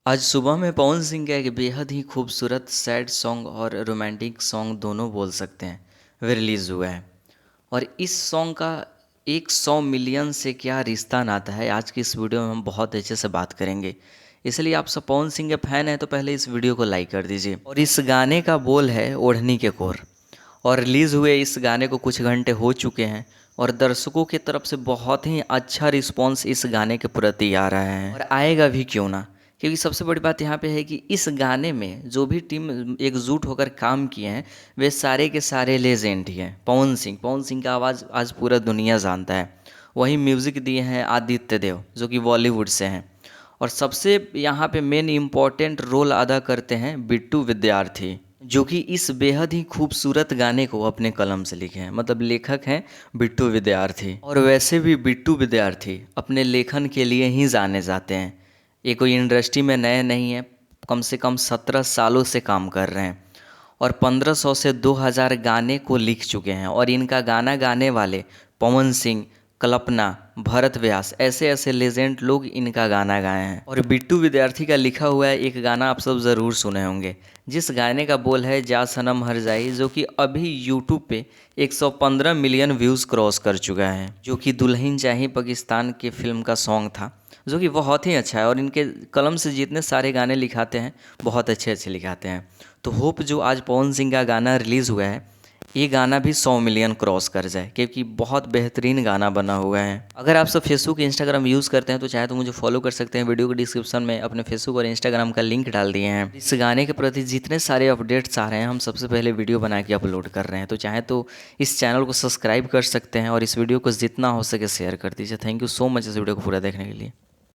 आज सुबह में पवन सिंह का एक बेहद ही खूबसूरत सैड सॉन्ग और रोमांटिक सॉन्ग दोनों बोल सकते हैं वे रिलीज़ हुआ है। और इस सॉन्ग का 100 मिलियन से क्या रिश्ता नाता है, आज की इस वीडियो में हम बहुत अच्छे से बात करेंगे। इसलिए आप सब पवन सिंह के फैन हैं तो पहले इस वीडियो को लाइक कर दीजिए। और इस गाने का बोल है ओढ़नी के कोर। और रिलीज़ हुए इस गाने को कुछ घंटे हो चुके हैं और दर्शकों की तरफ से बहुत ही अच्छा रिस्पॉन्स इस गाने के प्रति आ रहा है और आएगा भी क्यों ना। क्योंकि सबसे बड़ी बात यहाँ पे है कि इस गाने में जो भी टीम एकजुट होकर काम किए हैं वे सारे के सारे लेजेंड ही हैं। पवन सिंह का आवाज़ आज पूरा दुनिया जानता है। वही म्यूज़िक दिए हैं आदित्य देव जो कि बॉलीवुड से हैं। और सबसे यहाँ पे मेन इम्पॉर्टेंट रोल अदा करते हैं बिट्टू विद्यार्थी, जो कि इस बेहद ही खूबसूरत गाने को अपने कलम से लिखे हैं। मतलब लेखक हैं बिट्टू विद्यार्थी। और वैसे भी बिट्टू विद्यार्थी अपने लेखन के लिए ही जाने जाते हैं। ये कोई इंडस्ट्री में नए नहीं है, कम से कम 17 सालों से काम कर रहे हैं और 1500 से 2000 गाने को लिख चुके हैं। और इनका गाना गाने वाले पवन सिंह, कल्पना, भरत व्यास ऐसे ऐसे लेजेंड लोग इनका गाना गाए हैं। और बिट्टू विद्यार्थी का लिखा हुआ है एक गाना आप सब ज़रूर सुने होंगे, जिस गाने का बोल है जा सनम हर जाई, जो कि अभी यूट्यूब पे 115 मिलियन व्यूज़ क्रॉस कर चुका है। जो कि दुल्हन चाहिए पाकिस्तान की फिल्म का सॉन्ग था, जो कि बहुत ही अच्छा है। और इनके कलम से जितने सारे गाने लिखाते हैं बहुत अच्छे अच्छे लिखाते हैं। तो होप जो आज पवन सिंह का गाना रिलीज़ हुआ है ये गाना भी 100 मिलियन क्रॉस कर जाए, क्योंकि बहुत बेहतरीन गाना बना हुआ है। अगर आप सब फेसबुक इंस्टाग्राम यूज़ करते हैं तो चाहे तो मुझे फॉलो कर सकते हैं। वीडियो के डिस्क्रिप्शन में अपने फेसबुक और इंस्टाग्राम का लिंक डाल दिए हैं। इस गाने के प्रति जितने सारे अपडेट्स आ रहे हैं हम सबसे पहले वीडियो बना के अपलोड कर रहे हैं। तो चाहे तो इस चैनल को सब्सक्राइब कर सकते हैं और इस वीडियो को जितना हो सके शेयर कर दीजिए। थैंक यू सो मच इस वीडियो को पूरा देखने के लिए।